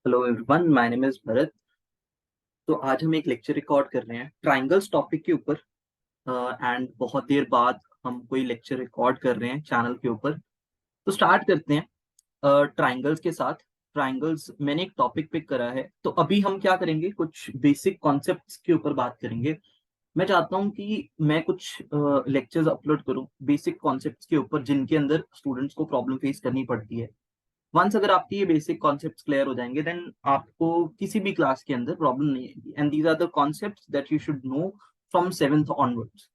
Hello everyone, my name is Bharat. तो आज हम एक लेक्चर रिकॉर्ड कर रहे हैं ट्राइंगल्स टॉपिक के ऊपर। एंड बहुत देर बाद हम कोई लेक्चर रिकॉर्ड कर रहे हैं चैनल के ऊपर। तो स्टार्ट करते हैं ट्राइंगल्स के साथ। ट्राइंगल्स मैंने एक टॉपिक पिक करा है, तो अभी हम क्या करेंगे, कुछ बेसिक कॉन्सेप्ट्स के ऊपर बात करेंगे। मैं चाहता हूँ कि मैं कुछ लेक्चर्स अपलोड करूँ बेसिक कॉन्सेप्ट्स के ऊपर, जिनके अंदर स्टूडेंट्स को प्रॉब्लम फेस करनी पड़ती है। वंस अगर आपकी ये बेसिक कॉन्सेप्ट्स क्लियर हो जाएंगे, देन आपको किसी भी क्लास के अंदर प्रॉब्लम नहीं आएगी। And these are the concepts that you should know from seventh onwards.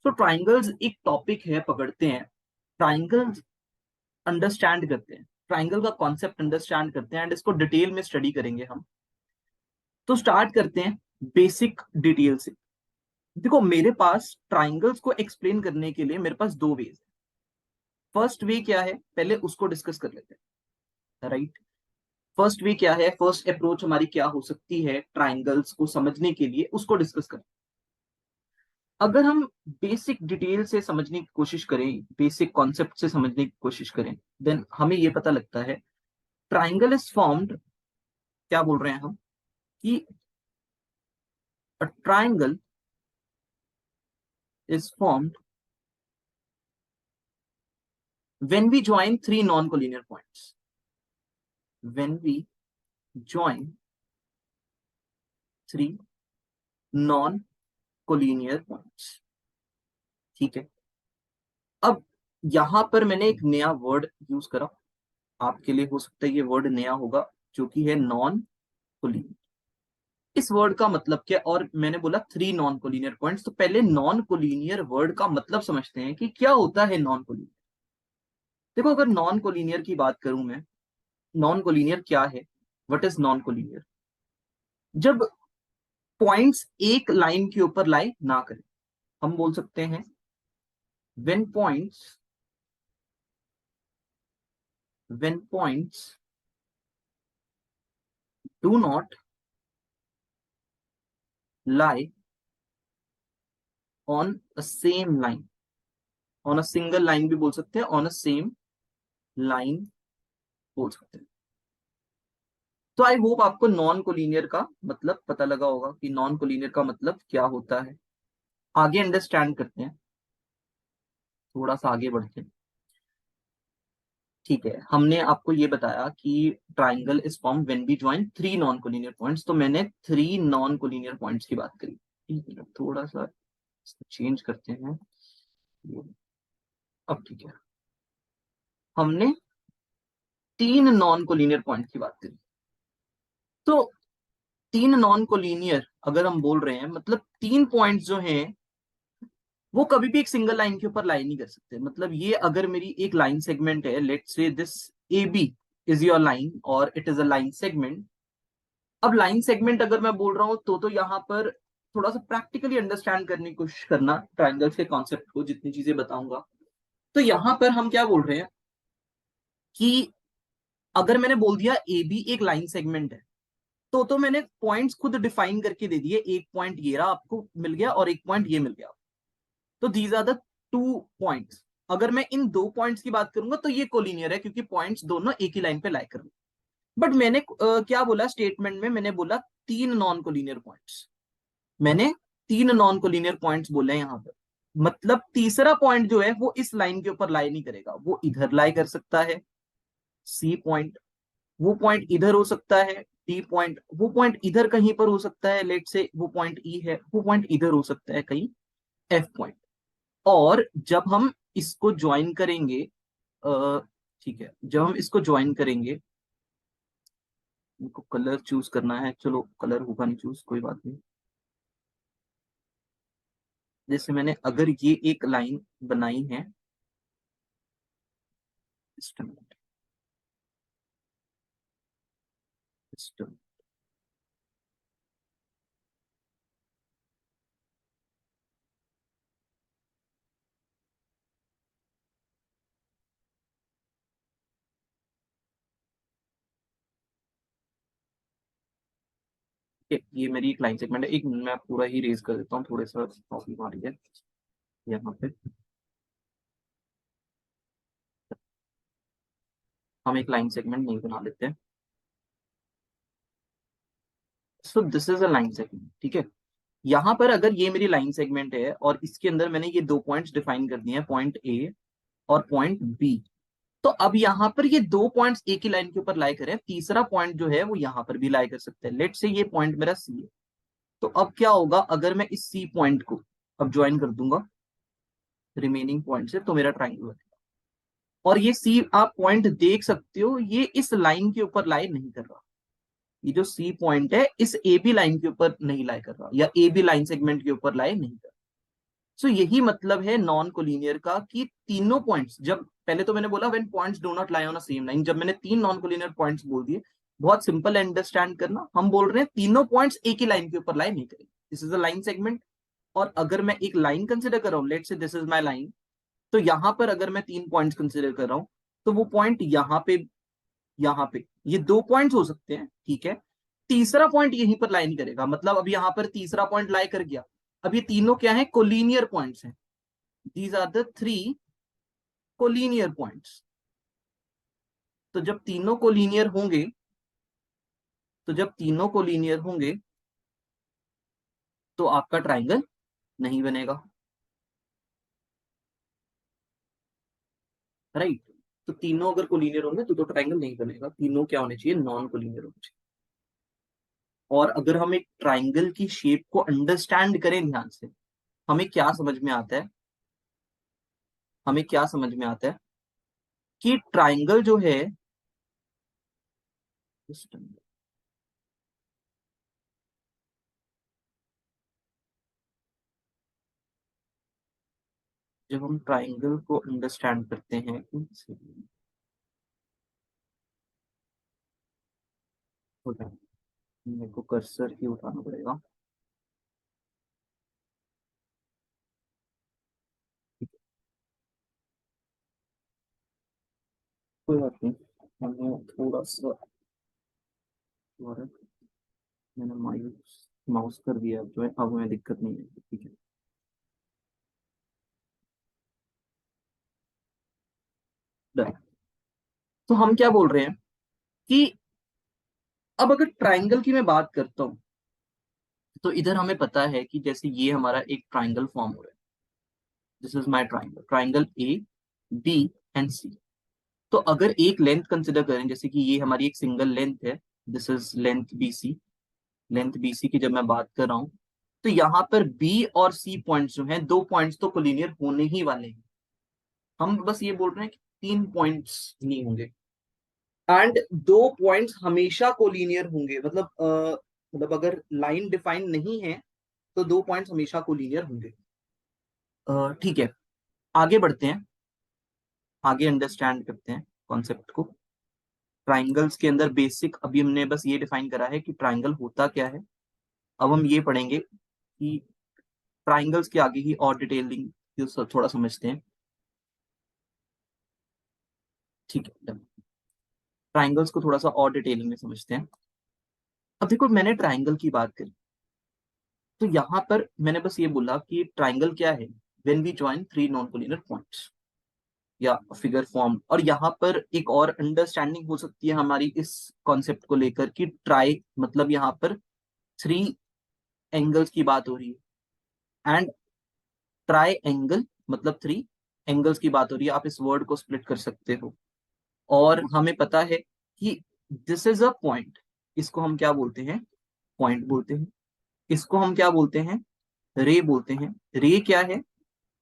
तो ट्राइंगल्स एक टॉपिक है, पकड़ते हैं ट्राइंगल्स, अंडरस्टैंड करते हैं ट्राइंगल का कॉन्सेप्ट, अंडरस्टैंड करते हैं एंड इसको डिटेल में स्टडी करेंगे हम। तो स्टार्ट करते हैं बेसिक डिटेल से। देखो, मेरे पास ट्राइंगल्स को एक्सप्लेन करने के लिए मेरे पास दो वेज है। फर्स्ट वे क्या है, पहले उसको डिस्कस कर लेते हैं, राइट। फर्स्ट वे क्या है, फर्स्ट अप्रोच हमारी क्या हो सकती है ट्राइंगल्स को समझने के लिए, उसको डिस्कस करें। अगर हम बेसिक डिटेल से समझने की कोशिश करें, बेसिक कॉन्सेप्ट से समझने की कोशिश करें, देन हमें ये पता लगता है ट्राइंगल इज फॉर्म्ड। क्या बोल रहे हैं हम कि a triangle is formed when we join three non collinear points. When we join three non collinear points, ठीक है। अब यहां पर मैंने एक नया वर्ड यूज करा, आपके लिए हो सकता है ये वर्ड नया होगा, जो कि है नॉन कोलिनियर। इस वर्ड का मतलब क्या, और मैंने बोला थ्री नॉन कोलिनियर पॉइंट्स। तो पहले नॉन कोलिनियर वर्ड का मतलब समझते हैं कि क्या होता है नॉन कोलिनियर। देखो, अगर नॉन कोलिनियर की बात करूं मैं, नॉन कोलिनियर क्या है, व्हाट इज नॉन कोलिनियर? जब पॉइंट्स एक लाइन के ऊपर लाई ना करें, हम बोल सकते हैं when points, when points do not lie on a same line. On a single line भी बोल सकते हैं, ऑन अ सेम लाइन बोल सकते हैं। तो आई होप आपको नॉन कोलिनियर का मतलब पता लगा होगा कि नॉन कोलिनियर का मतलब क्या होता है। आगे अंडरस्टैंड करते हैं, थोड़ा सा आगे बढ़ते हैं। ठीक है, हमने आपको ये बताया कि triangle is form when we join three non collinear points. तो मैंने थ्री नॉन कोलिनियर पॉइंट्स की बात करी। एक मिनट, थोड़ा सा चेंज करते हैं। अब ठीक है, हमने तीन नॉन कोलिनियर पॉइंट की बात करी। तो तीन नॉन कोलिनियर अगर हम बोल रहे हैं, मतलब तीन पॉइंट्स जो हैं वो कभी भी एक सिंगल लाइन के ऊपर लाई नहीं कर सकते। मतलब ये अगर मेरी एक लाइन सेगमेंट है, let's say this A B is your line और it is a line segment. अब लाइन सेगमेंट अगर मैं बोल रहा हूं, तो यहाँ पर थोड़ा सा प्रैक्टिकली अंडरस्टैंड करने की कोशिश करना ट्राइंगल्स के कॉन्सेप्ट को, जितनी चीजें बताऊंगा। तो यहाँ पर हम क्या बोल रहे हैं कि अगर मैंने बोल दिया ए बी एक लाइन सेगमेंट है, तो मैंने पॉइंट्स खुद डिफाइन करके दे दिए। एक पॉइंट ये रहा आपको मिल गया और एक पॉइंट ये मिल गया। तो these are the two points. अगर मैं इन दो पॉइंट्स की बात करूंगा तो ये कोलिनियर है, क्योंकि पॉइंट्स दोनों एक ही लाइन पे लाई कर। बट मैंने क्या बोला स्टेटमेंट में, मैंने बोला तीन नॉन कोलिनियर पॉइंट्स। मैंने तीन नॉन कोलिनियर पॉइंट्स बोले हैं यहाँ पर। मतलब तीसरा पॉइंट जो है वो इस लाइन के ऊपर लाई नहीं करेगा, वो इधर लाई कर सकता है, सी पॉइंट। वो पॉइंट इधर हो सकता है, डी पॉइंट। वो पॉइंट इधर कहीं पर हो सकता है, लेट से वो पॉइंट ई है। वो पॉइंट इधर हो सकता है कहीं, एफ पॉइंट। और जब हम इसको ज्वाइन करेंगे, ठीक है, जब हम इसको ज्वाइन करेंगे, इनको कलर चूज करना है। चलो, कलर होगा नहीं चूज, कोई बात नहीं। जैसे मैंने अगर ये एक लाइन बनाई है, सिस्टम सिस्टम, ये मेरी एक लाइन सेगमेंट है। एक मिनट, मैं पूरा ही रेज कर देता हूँ, थोड़ा सा प्रॉब्लम आ रही है यहाँ पे। हम एक लाइन सेगमेंट नहीं बना लेते हैं। सो this is a line segment, ठीक है। यहां पर अगर ये मेरी लाइन सेगमेंट है और इसके अंदर मैंने ये दो पॉइंट्स डिफाइन कर दिए हैं, पॉइंट ए और पॉइंट बी, तो अब यहां पर ये दो पॉइंट्स एक ही लाइन के ऊपर लाई करें, तीसरा पॉइंट जो है वो यहां पर भी लाई कर सकते हैं। लेट से ये पॉइंट मेरा सी है, तो अब क्या होगा, अगर मैं इस सी पॉइंट को अब ज्वाइन कर दूंगा रिमेनिंग पॉइंट से, तो मेरा ट्राइंगल बनेगा। और ये सी आप पॉइंट देख सकते हो, ये इस लाइन के ऊपर लाई नहीं कर रहा। ये जो सी पॉइंट है इस ए बी लाइन के ऊपर नहीं लाई कर रहा, या ए बी लाइन सेगमेंट के ऊपर लाई नहीं कर रहा। सो यही मतलब है नॉन कोलिनियर का, कि तीनों पॉइंट्स, जब पहले तो मैंने बोला when points do not lie on a same line, जब मैंने तीन नॉन कोलिनियर पॉइंट्स बोल दिए, बहुत सिंपल अंडरस्टैंड करना, हम बोल रहे हैं तीनों पॉइंट्स एक ही लाइन के ऊपर लाई नहीं करेंगे, this is a line segment. और अगर मैं एक लाइन कंसिडर कर रहा हूं, लेट से दिस इज माई लाइन, तो यहां पर अगर मैं तीन पॉइंट्स कंसिडर कर रहा हूं, तो वो पॉइंट यहाँ पे ये दो पॉइंट्स हो सकते हैं, ठीक है। तीसरा पॉइंट यहीं पर लाइन करेगा, मतलब अब यहां पर तीसरा पॉइंट लाई कर गया। अब ये तीनों क्या है, कोलिनियर पॉइंट्स हैं, these are the three collinear points. तो जब तीनों कोलिनियर होंगे, तो जब तीनों कोलिनियर होंगे तो आपका ट्राइंगल नहीं बनेगा, राइट। तो तीनों अगर कोलिनियर होंगे तो ट्राइंगल नहीं बनेगा, तीनों क्या होने चाहिए, नॉन कोलिनियर होने चाहिए। और अगर हम एक ट्राइंगल की शेप को अंडरस्टैंड करें ध्यान से, हमें क्या समझ में आता है, हमें क्या समझ में आता है कि ट्राइंगल जो है, जब हम ट्राइंगल को अंडरस्टैंड करते हैं, मेरे को कर्सर ही उठाना पड़ेगा, कोई बात नहीं, हमें थोड़ा सा, मैंने माउस माउस कर दिया जो है, अब हमें दिक्कत नहीं है, ठीक है। डन। तो हम क्या बोल रहे हैं कि अब अगर ट्राइंगल की मैं बात करता हूं, तो इधर हमें पता है कि जैसे ये हमारा एक ट्राइंगल फॉर्म हो रहा है, this is my triangle, triangle A B and C. तो अगर एक लेंथ कंसिडर करें, जैसे कि ये हमारी एक सिंगल लेंथ है, this is length b c, length b c की जब मैं बात कर रहा हूं, तो यहां पर बी और सी पॉइंट्स जो हैं, दो पॉइंट्स तो कोलिनियर होने ही वाले हैं। हम बस ये बोल रहे हैं कि तीन पॉइंट्स नहीं होंगे, एंड दो पॉइंट्स हमेशा कोलिनियर होंगे, मतलब अगर लाइन डिफाइन नहीं है तो दो पॉइंट्स हमेशा कोलिनियर होंगे। ठीक है, आगे बढ़ते हैं, आगे अंडरस्टैंड करते हैं कॉन्सेप्ट को। ट्राइंगल्स के अंदर बेसिक अभी हमने बस ये डिफाइन करा है कि ट्राइंगल होता क्या है। अब हम ये पढ़ेंगे कि ट्राइंगल्स के आगे ही और डिटेलिंग थोड़ा समझते हैं, ठीक है। ट्राइंगल्स को थोड़ा सा और डिटेलिंग में समझते हैं। अब देखो, मैंने ट्राइंगल की बात करी, तो यहां पर मैंने बस ये बोला कि ट्राइंगल क्या है, when we join three non collinear points या फिगर फॉर्म। और यहाँ पर एक और अंडरस्टैंडिंग हो सकती है हमारी इस कॉन्सेप्ट को लेकर, कि ट्राई मतलब यहाँ पर थ्री एंगल्स की बात हो रही है, एंड ट्राई एंगल मतलब थ्री एंगल्स की बात हो रही है। आप इस वर्ड को स्प्लिट कर सकते हो। और हमें पता है कि दिस इज अ पॉइंट, इसको हम क्या बोलते हैं, पॉइंट बोलते हैं। इसको हम क्या बोलते हैं, रे बोलते हैं। रे क्या है,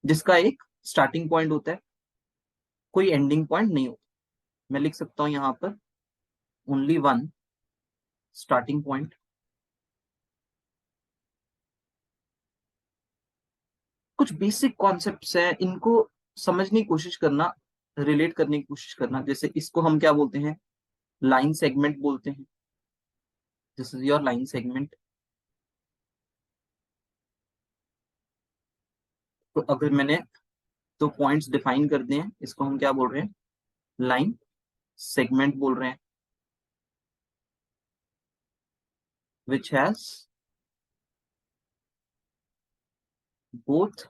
जिसका एक स्टार्टिंग पॉइंट होता है, कोई एंडिंग पॉइंट नहीं होता। मैं लिख सकता हूं यहां पर ओनली वन स्टार्टिंग पॉइंट। कुछ बेसिक कॉन्सेप्ट्स हैं, इनको समझने की कोशिश करना, रिलेट करने की कोशिश करना। जैसे इसको हम क्या बोलते हैं, लाइन सेगमेंट बोलते हैं, this is your line segment. तो अगर मैंने दो पॉइंट्स डिफाइन कर दिए हैं, इसको हम क्या बोल रहे हैं, लाइन सेगमेंट बोल रहे हैं, which has both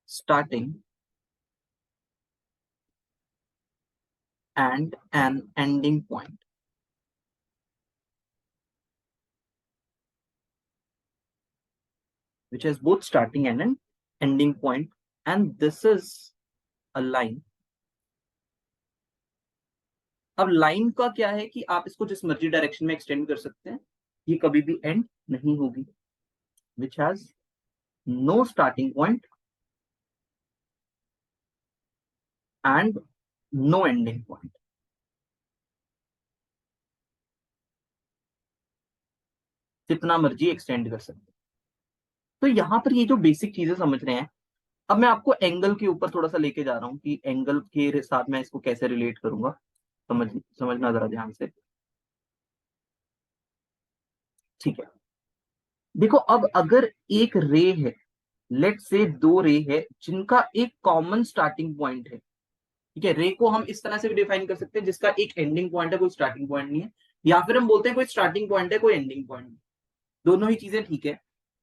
starting and an ending point. which has both starting and an ending point, and this is a line. अब लाइन का क्या है कि आप इसको जिस मर्जी डायरेक्शन में एक्सटेंड कर सकते हैं, ये कभी भी एंड नहीं होगी, which has no starting point and no ending point. जितना मर्जी एक्सटेंड कर सकते हैं। तो यहां पर ये जो बेसिक चीजें समझ रहे हैं, अब मैं आपको एंगल के ऊपर थोड़ा सा लेके जा रहा हूँ कि एंगल के साथ मैं इसको कैसे रिलेट करूंगा। समझना जरा ध्यान से। ठीक है, देखो अब अगर एक रे है, लेट से दो रे है जिनका एक कॉमन स्टार्टिंग पॉइंट है। ठीक है, रे को हम इस तरह से भी डिफाइन कर सकते हैं जिसका एक एंडिंग पॉइंट है, कोई स्टार्टिंग पॉइंट नहीं है, या फिर हम बोलते हैं कोई स्टार्टिंग पॉइंट है, कोई एंडिंग पॉइंट नहीं। दोनों ही चीजें ठीक है।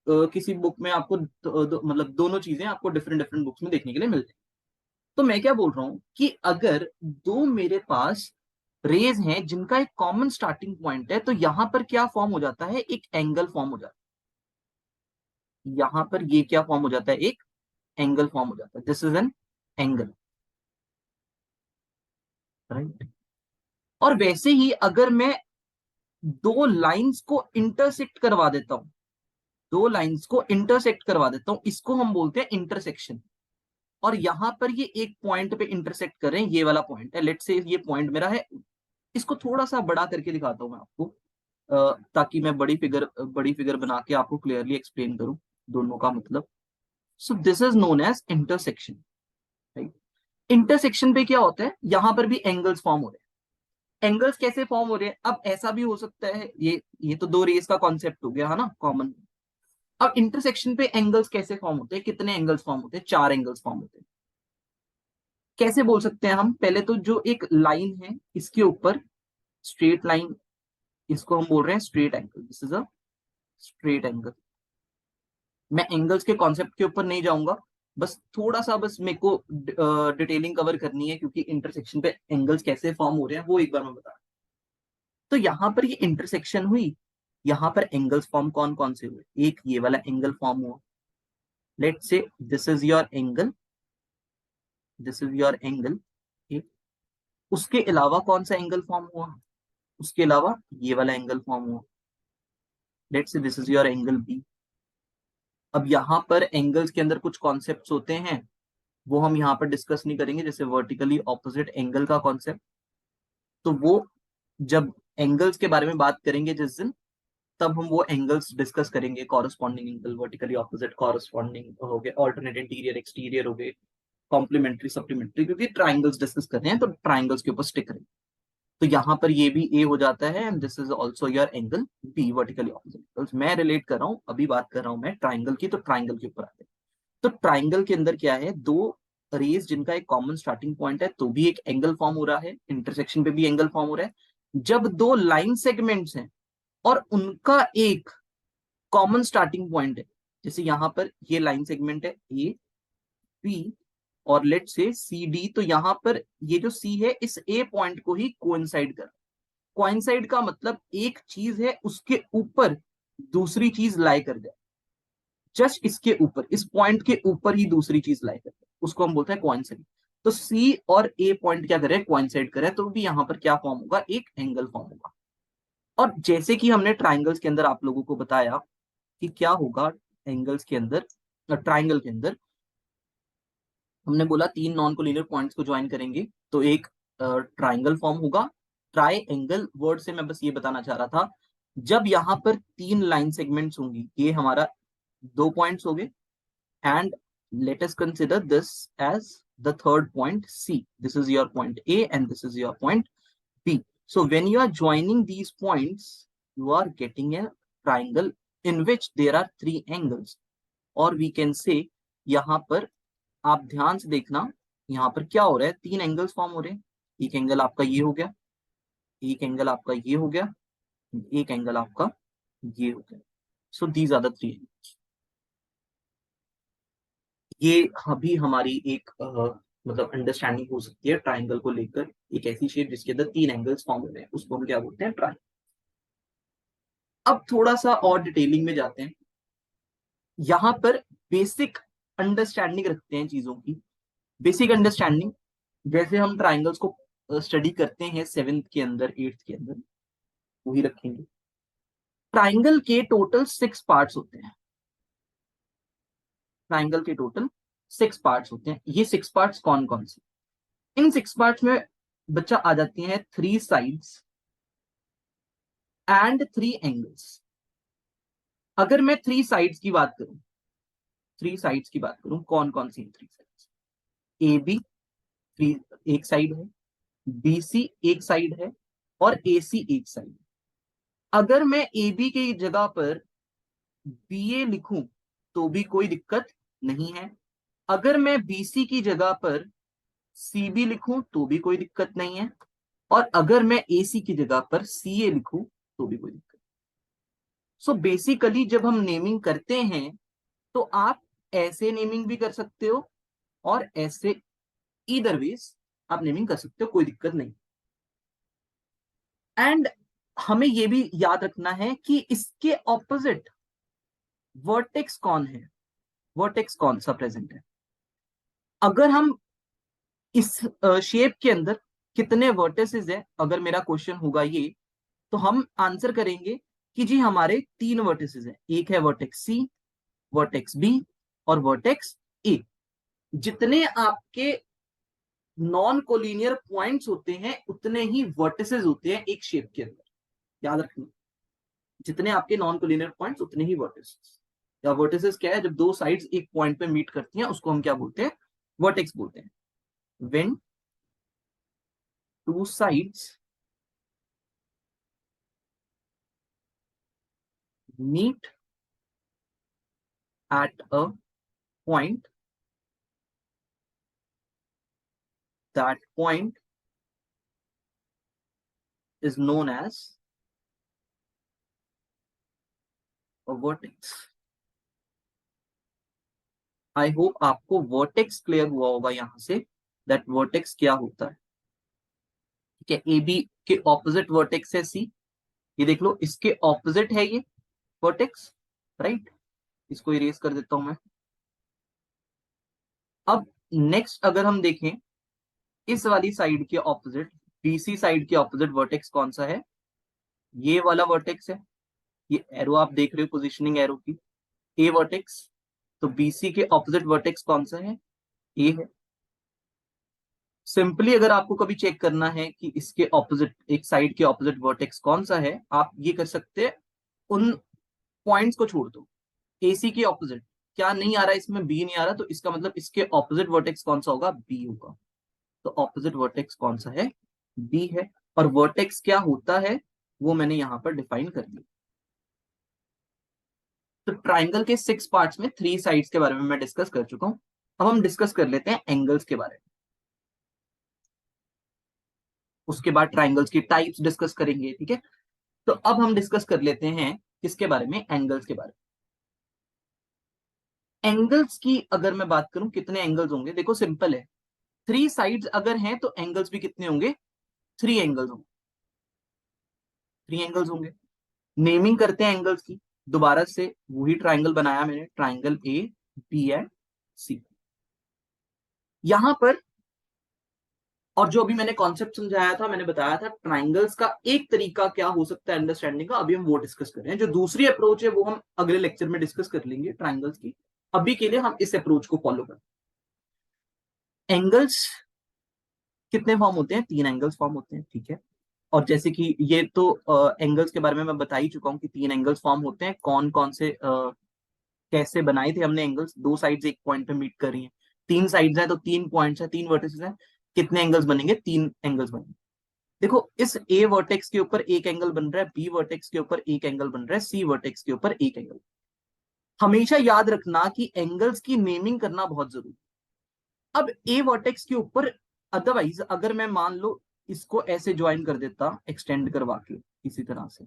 किसी बुक में आपको मतलब दोनों चीजें आपको डिफरेंट डिफरेंट बुक्स में देखने के लिए मिलती है। तो मैं क्या बोल रहा हूं कि अगर दो मेरे पास रेज हैं जिनका एक कॉमन स्टार्टिंग पॉइंट है, तो यहां पर क्या फॉर्म हो जाता है, एक एंगल फॉर्म हो जाता है। यहां पर ये क्या फॉर्म हो जाता है, एक एंगल फॉर्म हो जाता है। This is an angle, right. और वैसे ही अगर मैं दो लाइंस को इंटरसेक्ट करवा देता हूं, दो लाइंस को इंटरसेक्ट करवा देता हूं, इसको हम बोलते हैं इंटरसेक्शन। और यहां पर ये एक पॉइंट पे इंटरसेक्ट कर रहे हैं, ये वाला पॉइंट है, लेट से ये पॉइंट मेरा है। इसको थोड़ा सा बड़ा करके दिखाता हूं मैं आपको, ताकि मैं बड़ी फिगर बना के आपको क्लियरली एक्सप्लेन करूं दोनों का मतलब। So this is known as intersection, right. Intersection पे क्या होता है, यहां पर भी एंगल्स फॉर्म हो रहे हैं। एंगल्स कैसे फॉर्म हो रहे हैं, अब ऐसा भी हो सकता है, ये तो दो रेस का कॉन्सेप्ट हो गया है ना, कॉमन। अब इंटरसेक्शन पे एंगल्स कैसे फॉर्म होते हैं, कितने एंगल्स फॉर्म होते हैं, चार एंगल्स फॉर्म होते हैं। कैसे बोल सकते हैं हम, पहले तो जो एक लाइन है इसके ऊपर स्ट्रेट लाइन, इसको हम बोल रहे हैं straight angle, this is a straight angle. मैं एंगल्स के कॉन्सेप्ट के ऊपर नहीं जाऊंगा, बस थोड़ा सा बस मेरे को डिटेलिंग कवर करनी है, क्योंकि इंटरसेक्शन पे एंगल्स कैसे फॉर्म हो रहे हैं वो एक बार मैं बता। तो यहां पर ये इंटरसेक्शन हुई, यहां पर एंगल्स फॉर्म कौन कौन से हुए, एक ये वाला एंगल फॉर्म हुआ, let's say this is your angle, this is your angle. उसके अलावा कौन सा एंगल फॉर्म हुआ, उसके अलावा ये वाला एंगल फॉर्म हुआ, let's say this is your angle b. अब यहां पर एंगल्स के अंदर कुछ कॉन्सेप्ट्स होते हैं, वो हम यहाँ पर डिस्कस नहीं करेंगे, जैसे वर्टिकली ऑपोजिट एंगल का कॉन्सेप्ट। तो वो जब एंगल्स के बारे में बात करेंगे जिस दिन, तब हम वो एंगल्स डिस्कस करेंगे। Corresponding angle, vertically opposite, corresponding हो गए, ऑल्टरनेट इंटीरियर एक्सटीरियर हो गए, कॉम्प्लीमेंट्री सप्लीमेंट्री, क्योंकि ट्राइंगल्स डिस्कस कर रहे हैं तो ट्राइंगल्स के ऊपर स्टिक करेंगे। तो यहाँ पर ये भी ए हो जाता है, and this is also your angle b, vertically opposite. मैं रिलेट कर रहा हूँ, अभी बात कर रहा हूँ मैं ट्राइंगल की, तो ट्राइंगल के ऊपर आते हैं। तो ट्राइंगल के अंदर क्या है, दो रेज जिनका एक कॉमन स्टार्टिंग पॉइंट है, तो भी एक एंगल फॉर्म हो रहा है, इंटरसेक्शन पे भी एंगल फॉर्म हो रहा है। जब दो लाइन सेगमेंट्स हैं और उनका एक कॉमन स्टार्टिंग पॉइंट है, जैसे यहां पर ये लाइन सेगमेंट है ए बी, और लेट से सी डी, तो यहां पर ये जो सी है इस ए पॉइंट को ही कोइंसाइड कर, कोइंसाइड का मतलब एक चीज है उसके ऊपर दूसरी चीज लाई कर जाए, जस्ट इसके ऊपर, इस पॉइंट के ऊपर ही दूसरी चीज लाई कर जाए, उसको हम बोलते हैं कोइंसाइड। तो सी और ए पॉइंट क्या करे, कोइंसाइड करे, तो भी यहां पर क्या फॉर्म होगा, एक एंगल फॉर्म होगा। और जैसे कि हमने ट्राइंगल्स के अंदर आप लोगों को बताया कि क्या होगा एंगल्स के अंदर, ट्राइंगल के अंदर हमने बोला तीन नॉन कोलिनियर पॉइंट्स को ज्वाइन करेंगे तो एक ट्राइंगल फॉर्म होगा। ट्राई एंगल वर्ड से मैं बस ये बताना चाह रहा था, जब यहां पर तीन लाइन सेगमेंट्स होंगी, ये हमारा दो पॉइंट्स हो गए, and let us consider this as the third point C. This is your point A and this is your point B. So when you are joining these points, you are getting a triangle in which there are three angles. Or we can say, यहाँ पर आप ध्यान से देखना, यहाँ पर क्या हो रहा है, तीन एंगल्स फॉर्म हो रहे हैं। एक एंगल आपका ये हो गया, एक एंगल आपका ये हो गया, एक एंगल आपका ये हो गया। So these are the three. ये अभी हमारी एक मतलब अंडरस्टैंडिंग हो सकती है ट्राइंगल को लेकर, एक ऐसी शेप जिसके अंदर तीन एंगल्स फॉर्म हो रहे हैं, उसको हम क्या बोलते हैं, ट्राइंगल। अब थोड़ा सा और डिटेलिंग में जाते हैं। यहां पर बेसिक अंडरस्टैंडिंग रखते हैं चीजों की। बेसिक अंडरस्टैंडिंग, जैसे हम ट्राइंगल्स को स्टडी करते हैं 7th के अंदर, 8th के अंदर, वही रखेंगे। ट्राइंगल के टोटल 6 पार्ट्स होते हैं। ट्राइंगल के टोटल 6 पार्ट्स होते हैं। ये 6 पार्ट्स कौन कौन से? इन 6 पार्ट्स में बच्चा आ जाती है 3 साइड्स एंड 3 एंगल्स। अगर मैं 3 साइड्स की बात करूं, 3 साइड्स की बात करूं, कौन कौन सी 3 साइड्स? ए बी थ्री, एक साइड है, बी सी एक साइड है, और ए सी एक साइड है। अगर मैं ए बी की जगह पर बी ए लिखूं तो भी कोई दिक्कत नहीं है। अगर मैं बी सी की जगह पर सी बी लिखूं तो भी कोई दिक्कत नहीं है। और अगर मैं ए सी की जगह पर सी ए लिखूं तो भी कोई दिक्कत। सो बेसिकली जब हम नेमिंग करते हैं तो आप ऐसे नेमिंग भी कर सकते हो और ऐसे, ईदर वेज आप नेमिंग कर सकते हो, कोई दिक्कत नहीं। एंड हमें यह भी याद रखना है कि इसके ऑपोजिट वर्टेक्स कौन है, वर्टेक्स कौन सा प्रेजेंट है। अगर हम इस शेप के अंदर कितने वर्टेसेस है, अगर मेरा क्वेश्चन होगा ये, तो हम आंसर करेंगे कि जी हमारे 3 वर्टेसेस है। एक है वर्टेक्स सी, वर्टेक्स बी और वर्टेक्स ए। जितने आपके नॉन कोलिनियर पॉइंट्स होते हैं उतने ही वर्टिसेस होते हैं एक शेप के अंदर, याद रखना। जितने आपके नॉन कोलिनियर पॉइंट्स उतने ही वर्टिसेस। या वर्टिसेस क्या है? जब दो साइड्स एक पॉइंट पे मीट करती हैं उसको हम क्या बोलते हैं? वर्टेक्स बोलते हैं। When two sides meet at a point, that point is known as a vertex। I hope आपको वर्टेक्स क्लियर हुआ होगा यहां से, दैट वर्टेक्स क्या होता है। ठीक है, ए बी के ऑपोजिट वर्टेक्स है सी, ये देख लो इसके ऑपोजिट है ये वर्टेक्स, राइट। इसको इरेज कर देता हूं मैं। अब नेक्स्ट अगर हम देखें इस वाली साइड के ऑपोजिट, बीसी साइड के ऑपोजिट वर्टेक्स कौन सा है? ये वाला वर्टेक्स है। ये एरो आप देख रहे हो, पोजिशनिंग एरो की, ए वर्टेक्स। तो बीसी के ऑपोजिट वर्टेक्स कौन सा है? ए है। सिंपली अगर आपको कभी चेक करना है कि इसके ऑपोजिट, एक साइड के ऑपोजिट वर्टेक्स कौन सा है, आप ये कर सकते हैं, उन पॉइंट्स को छोड़ दो। एसी के ऑपोजिट क्या नहीं आ रहा है इसमें? बी नहीं आ रहा, तो इसका मतलब इसके ऑपोजिट वर्टेक्स कौन सा होगा? बी होगा। तो ऑपोजिट वर्टेक्स कौन सा है? बी है। और वर्टेक्स क्या होता है वो मैंने यहां पर डिफाइन कर दिया। तो ट्राइंगल के 6 पार्ट्स में 3 साइड्स के बारे में मैं डिस्कस कर चुका हूं। अब हम डिस्कस कर लेते हैं एंगल्स के बारे में। उसके बाद ट्राइंगल्स की टाइप्स डिस्कस करेंगे, ठीक है। तो अब हम डिस्कस कर लेते हैं किसके बारे में? एंगल्स के बारे में। एंगल्स की अगर मैं बात करूं, कितने एंगल्स होंगे? देखो सिंपल है, 3 साइड्स अगर हैं तो एंगल्स भी कितने होंगे? 3 एंगल्स होंगे। 3 एंगल्स होंगे। नेमिंग करते हैं एंगल्स की। दोबारा से वही ट्राइंगल बनाया मैंने, ट्राइंगल ए बी एंड सी। यहां पर, और जो अभी मैंने कॉन्सेप्ट समझाया था, मैंने बताया था ट्राइंगल्स का एक तरीका क्या हो सकता है अंडरस्टैंडिंग का, अभी हम वो डिस्कस कर रहे हैं। जो दूसरी अप्रोच है वो हम अगले लेक्चर में डिस्कस कर लेंगे ट्राइंगल्स की। अभी के लिए हम इस अप्रोच को फॉलो करें। एंगल्स कितने फॉर्म होते हैं? 3 एंगल्स फॉर्म होते हैं, ठीक है। और जैसे कि ये तो एंगल्स के बारे में मैं बता ही चुका हूँ कि 3 एंगल्स फॉर्म होते हैं। कौन कौन से कैसे बनाए थे हमने एंगल्स? दो साइड्स एक पॉइंट पे मीट कर रही हैं, 3 साइड्स हैं तो 3 पॉइंट्स हैं, 3 वर्टिसेस हैं। कितने एंगल्स बनेंगे? 3 एंगल्स बनेंगे। देखो इस ए वर्टेक्स के ऊपर एक एंगल बन रहा है, बी वर्टेक्स के ऊपर एक एंगल बन रहा है, सी वर्टेक्स के ऊपर एक एंगल। हमेशा याद रखना कि एंगल्स की नेमिंग करना बहुत जरूरी। अब ए वर्टेक्स के ऊपर, अदरवाइज अगर मैं मान लो इसको ऐसे ज्वाइन कर देता, एक्सटेंड करवा के इसी तरह से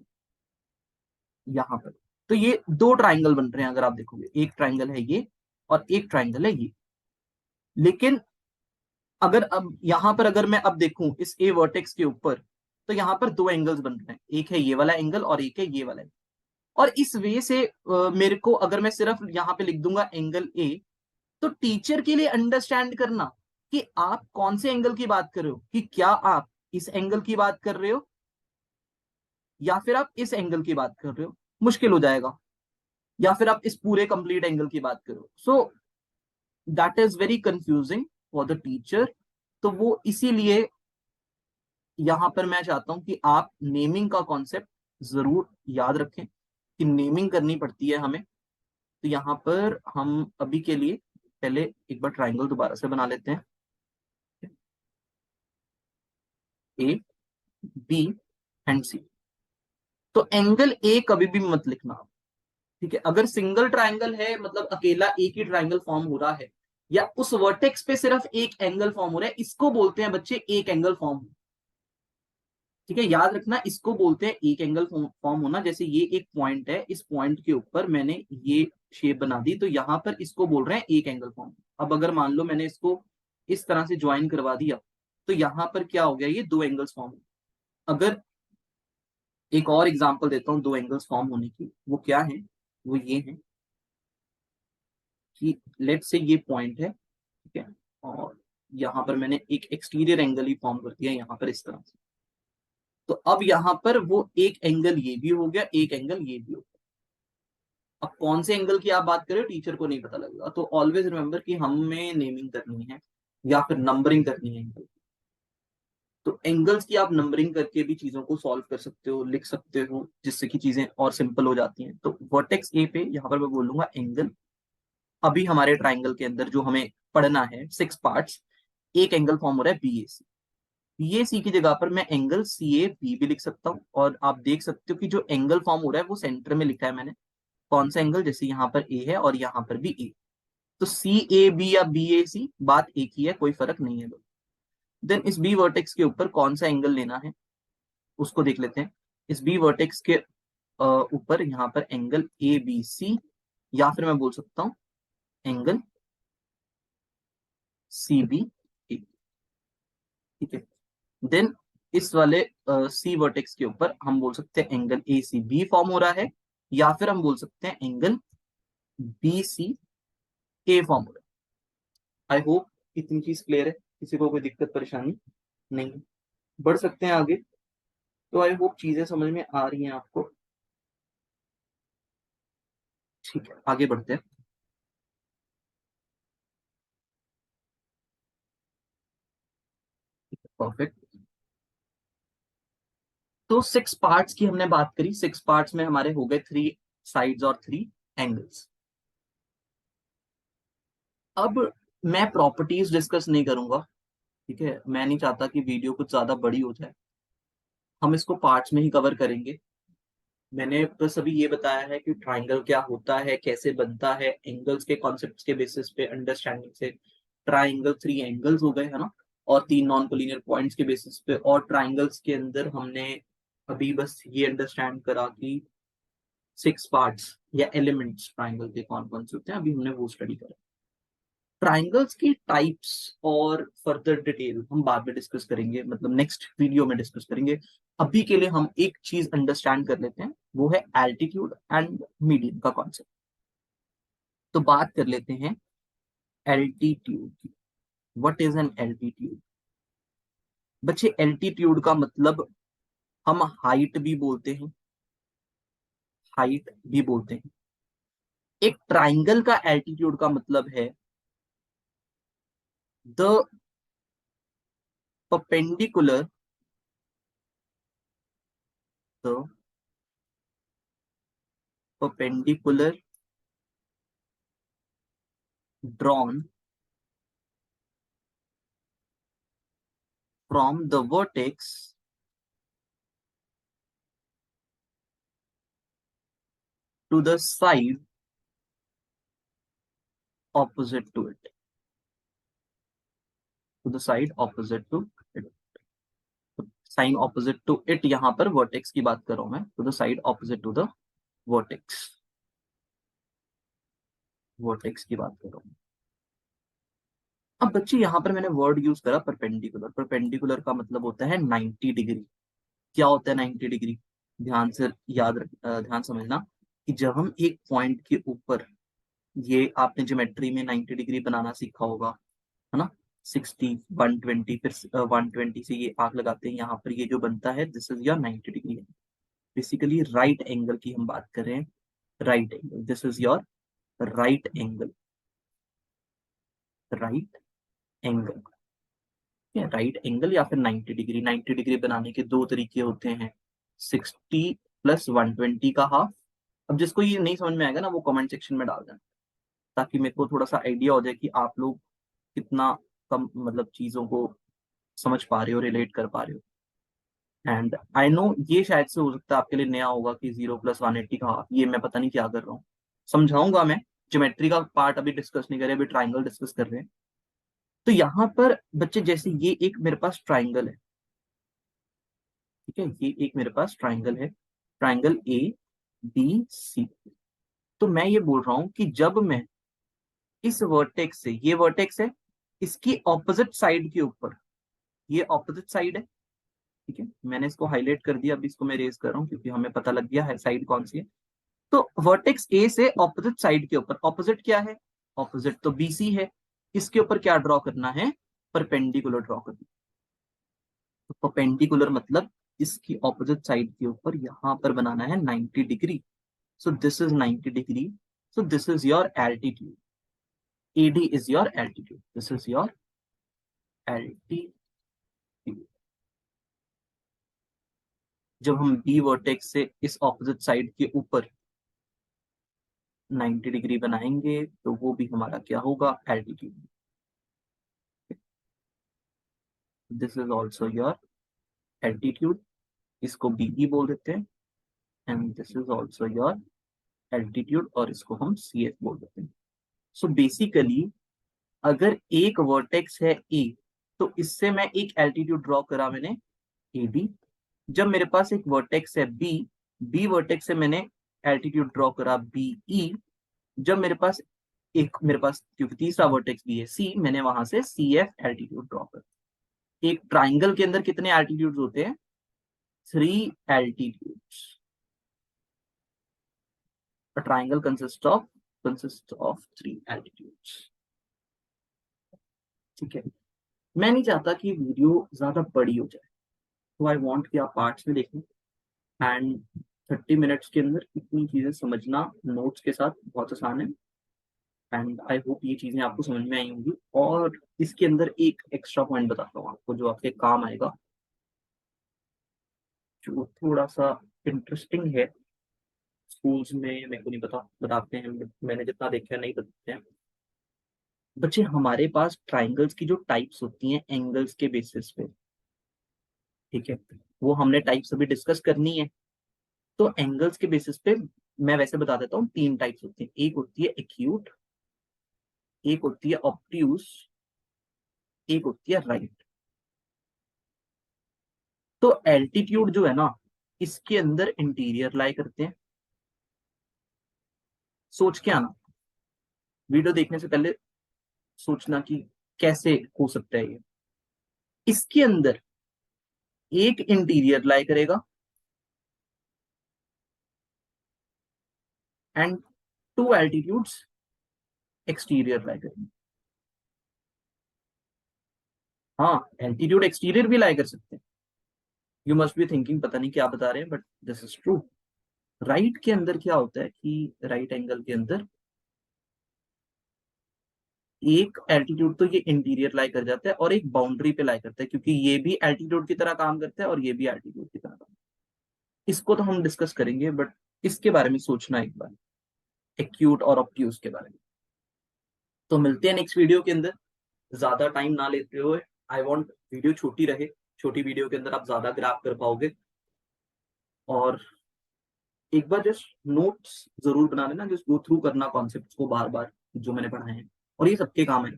यहां पर, तो ये 2 ट्राइंगल बन रहे हैं। अगर आप देखोगे एक ट्राइंगल है ये और एक ट्राइंगल है ये। लेकिन अगर अब यहां पर अगर मैं अब देखूं इस ए वर्टेक्स के ऊपर, तो यहां पर 2 एंगल्स बन रहे हैं, एक है ये वाला एंगल और एक है ये वाला एंगल। और इस वे से मेरे को अगर मैं सिर्फ यहाँ पे लिख दूंगा एंगल ए, तो टीचर के लिए अंडरस्टैंड करना कि आप कौन से एंगल की बात कर रहे हो, कि क्या आप इस एंगल की बात कर रहे हो या फिर आप इस एंगल की बात कर रहे हो, मुश्किल हो जाएगा, या फिर आप इस पूरे कंप्लीट एंगल की बात करो। So that is very confusing for the teacher. तो वो इसीलिए यहां पर मैं चाहता हूं कि आप नेमिंग का कॉन्सेप्ट जरूर याद रखें कि नेमिंग करनी पड़ती है हमें। तो यहां पर हम अभी के लिए पहले एक बार ट्राइंगल दोबारा से बना लेते हैं, ए बी एंड सी। तो एंगल ए कभी भी मत लिखना, ठीक है। अगर सिंगल ट्राइंगल है, मतलब अकेला एक ही ट्राइंगल फॉर्म हो रहा है, या उस वर्टेक्स पे सिर्फ एक एंगल फॉर्म हो रहा है, इसको बोलते हैं बच्चे एक एंगल फॉर्म। ठीक है, याद रखना, इसको बोलते हैं एक एंगल फॉर्म होना। जैसे ये एक पॉइंट है, इस पॉइंट के ऊपर मैंने ये शेप बना दी, तो यहां पर इसको बोल रहे हैं एक एंगल फॉर्म। अब अगर मान लो मैंने इसको इस तरह से ज्वाइन करवा दिया, तो यहां पर क्या हो गया, ये दो एंगल्स फॉर्म। अगर एक और एग्जांपल देता हूँ दो एंगल्स फॉर्म होने की, वो क्या है, वो ये है कि लेट से ये पॉइंट है, ठीक है, और यहाँ पर मैंने एक एक्सटीरियर एंगल ही फॉर्म कर दिया यहाँ पर इस तरह से। तो अब यहाँ पर वो एक एंगल ये भी हो गया, एक एंगल ये भी हो गया। अब कौन से एंगल की आप बात करें टीचर को नहीं पता लगेगा, तो ऑलवेज रिमेंबर कि हमें नेमिंग करनी है या फिर नंबरिंग करनी है एंगल। तो एंगल्स की आप नंबरिंग करके भी चीजों को सॉल्व कर सकते हो, लिख सकते हो, जिससे कि चीजें और सिंपल हो जाती हैं। तो वर्टेक्स ए पे यहाँ पर मैं बोलूंगा एंगल। अभी हमारे ट्राइंगल के अंदर जो हमें पढ़ना है 6 पार्ट्स, एक एंगल फॉर्म हो रहा है बी ए सी। बी ए सी की जगह पर मैं एंगल सी ए बी भी लिख सकता हूँ, और आप देख सकते हो कि जो एंगल फॉर्म हो रहा है वो सेंटर में लिखा है मैंने। कौन सा एंगल, जैसे यहाँ पर ए है और यहाँ पर भी ए, तो सी ए बी या बी ए सी बात एक ही है, कोई फर्क नहीं है। देन इस बी वर्टेक्स के ऊपर कौन सा एंगल लेना है उसको देख लेते हैं। इस बी वर्टेक्स के ऊपर यहाँ पर एंगल ए बी सी, या फिर मैं बोल सकता हूँ एंगल सी बी ए, ठीक है। देन इस वाले सी वर्टेक्स के ऊपर हम बोल सकते हैं angle A C B form हो रहा है, या फिर हम बोल सकते हैं angle B C A form हो रहा है। आई होप इतनी चीज क्लियर है, किसी को कोई दिक्कत परेशानी नहीं है। बढ़ सकते हैं आगे। तो आई होप चीजें समझ में आ रही हैं आपको। ठीक है, आगे बढ़ते हैं। परफेक्ट। तो 6 पार्ट्स की हमने बात करी, 6 पार्ट्स में हमारे हो गए 3 साइड्स और 3 एंगल्स। अब मैं प्रॉपर्टीज डिस्कस नहीं करूंगा, ठीक है, मैं नहीं चाहता कि वीडियो कुछ ज्यादा बड़ी हो जाए, हम इसको पार्ट्स में ही कवर करेंगे। मैंने बस अभी ये बताया है कि ट्राइंगल क्या होता है, कैसे बनता है, एंगल्स के कॉन्सेप्ट्स के बेसिस पे अंडरस्टैंडिंग से। ट्राइंगल 3 एंगल्स हो गए, है ना, और 3 नॉन कोलिनियर पॉइंट्स के बेसिस पे। और ट्राइंगल्स के अंदर हमने अभी बस ये अंडरस्टैंड करा कि 6 पार्ट्स या एलिमेंट्स ट्राइंगल के कौन कौन से होते हैं, अभी हमने वो स्टडी करा। ट्राइंगल्स की टाइप्स और फर्दर डिटेल हम बाद में डिस्कस करेंगे, मतलब नेक्स्ट वीडियो में डिस्कस करेंगे। अभी के लिए हम एक चीज अंडरस्टैंड कर लेते हैं, वो है एल्टीट्यूड एंड मीडियम का कॉन्सेप्ट। तो बात कर लेते हैं एल्टीट्यूड की। What is an altitude? बच्चे एल्टीट्यूड का मतलब हम हाइट भी बोलते हैं, हाइट भी बोलते हैं। एक ट्राइंगल का एल्टीट्यूड का मतलब है the perpendicular, the perpendicular drawn from the vertex to the side opposite to it, to the side opposite to it। Sine opposite to it, यहां पर वर्टेक्स की बात कर रहा हूं मैं, to the side opposite to the vertex, vertex की बात कर रहा हूं। अब बच्चे यहां पर मैंने वर्ड यूज करा परपेंडिकुलर। परपेंडिकुलर का मतलब होता है 90 डिग्री। क्या होता है 90 डिग्री? ध्यान से ध्यान समझना। कि जब हम एक पॉइंट के ऊपर, ये आपने ज्योमेट्री में 90 डिग्री बनाना सीखा होगा, है ना, 60, 120, फिर 120 से ये आग लगाते हैं, यहाँ पर ये जो बनता है this is your 90 degree. Basically right angle की हम बात कर रहे हैं, right angle, this is your right angle, right angle, right angle या फिर 90 डिग्री। 90 डिग्री बनाने के दो तरीके होते हैं, 60 प्लस 120 का हाफ। अब जिसको ये नहीं समझ में आएगा ना वो कमेंट सेक्शन में डाल देना, ताकि मेरे को थोड़ा सा आइडिया हो जाए कि आप लोग कितना कम मतलब चीजों को समझ पा रहे हो, रिलेट कर पा रहे हो। एंड आई नो ये शायद से हो सकता है आपके लिए नया होगा कि 0 प्लस 180 का हाफ, ये मैं पता नहीं क्या कर रहा हूँ, समझाऊंगा मैं। ज्योमेट्री का पार्ट अभी डिस्कस नहीं कर रहे, अभी ट्राइंगल डिस्कस कर रहे हैं। तो यहाँ पर बच्चे जैसे ये एक मेरे पास ट्राइंगल है, ठीक है, ये एक मेरे पास ट्राइंगल है, ट्राइंगल ए बी सी। तो मैं ये बोल रहा हूं कि जब मैं इस वर्टेक्स से, ये वर्टेक्स है, इसकी ऑपोजिट साइड के ऊपर, ये ऑपोजिट साइड है, ठीक है, मैंने इसको हाईलाइट कर दिया, अभी इसको मैं रेज कर रहा हूँ क्योंकि हमें पता लग गया है साइड कौन सी है। तो वर्टेक्स ए से ऑपोजिट साइड के ऊपर, ऑपोजिट क्या है, ऑपोजिट तो बीसी है, इसके ऊपर क्या ड्रॉ करना है, परपेंडिकुलर ड्रॉ करना। तो परपेंडिकुलर मतलब इसकी ऑपोजिट साइड के ऊपर यहां पर बनाना है 90 degree. So this is 90 degree, so this is your altitude, AD is your altitude. This is your altitude. जब हम B वर्टेक्स से इस ऑपोजिट साइड के ऊपर 90 डिग्री बनाएंगे तो वो भी हमारा क्या होगा, altitude. This is also your altitude, इसको BE बोल देते हैं, and this is also your altitude, और इसको हम CF बोल देते हैं। सो बेसिकली अगर एक वर्टेक्स है A, तो इससे मैं एक एल्टीट्यूड ड्रॉ करा मैंने AB। जब मेरे पास एक वर्टेक्स है बी वर्टेक्स से मैंने एल्टीट्यूड ड्रॉ करा BE। जब मेरे पास क्योंकि तीसरा वर्टेक्स भी है C, मैंने वहां से CF एल्टीट्यूड ड्रॉ कर। एक ट्राइंगल के अंदर कितने एल्टीट्यूड होते हैं, 3 altitudes. A triangle consists of 3 altitudes। ठीक है, मैं नहीं चाहता कि वीडियो ज्यादा बड़ी हो जाए, तो आई वांट कि आप पार्ट्स में देखें, एंड 30 मिनट्स के अंदर इतनी चीजें समझना नोट्स के साथ बहुत आसान है। एंड आई होप ये चीजें आपको समझ में आई होंगी। और इसके अंदर एक एक्स्ट्रा पॉइंट बताता हूँ आपको जो आपके काम आएगा, जो थोड़ा सा इंटरेस्टिंग है। स्कूल्स में मेरे को नहीं पता बताते हैं, मैंने जितना देखा है नहीं बताते हैं। बच्चे हमारे पास ट्राइंगल्स की जो टाइप्स होती हैं एंगल्स के बेसिस पे, ठीक है, वो हमने टाइप्स अभी डिस्कस करनी है। तो एंगल्स के बेसिस पे मैं वैसे बता देता हूँ, 3 टाइप्स होती हैं, एक होती है एक्यूट, एक होती है ऑब्ट्यूज, एक होती है राइट। तो एल्टीट्यूड जो है ना, इसके अंदर इंटीरियर लाई करते हैं। सोच के आना, वीडियो देखने से पहले सोचना कि कैसे हो सकता है ये। इसके अंदर एक इंटीरियर लाई करेगा एंड 2 एल्टीट्यूड्स एक्सटीरियर लाई करेंगे। हाँ, एल्टीट्यूड एक्सटीरियर भी लाई कर सकते हैं। यू मस्ट बी थिंकिंग पता नहीं क्या बता रहे हैं, but this is true. Right के अंदर क्या होता है कि राइट एंगल के अंदर एक एल्टीट्यूड तो ये इंटीरियर लाई कर जाता है और एक बाउंड्री पे लाई करता है, क्योंकि ये भी एल्टीट्यूड की तरह काम करता है और ये भी एल्टीट्यूड की तरह काम। इसको तो हम डिस्कस करेंगे, बट इसके बारे में सोचना एक बार, एक्यूट और ऑब्ट्यूज के बारे में। तो मिलते हैं नेक्स्ट वीडियो के अंदर, ज्यादा टाइम ना लेते हुए। आई वांट वीडियो छोटी रहे, छोटी वीडियो के अंदर आप ज्यादा ग्रैब कर पाओगे। और एक बार जस्ट नोट्स जरूर बना लेना, जस्ट गो थ्रू करना कॉन्सेप्ट को बार बार जो मैंने पढ़ाए हैं, और ये सबके काम है।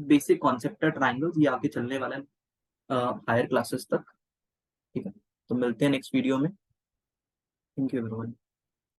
बेसिक कॉन्सेप्ट है ट्राइंगल्स, ये आगे चलने वाला है हायर क्लासेस तक। ठीक है, तो मिलते हैं नेक्स्ट वीडियो में। Thank you everyone.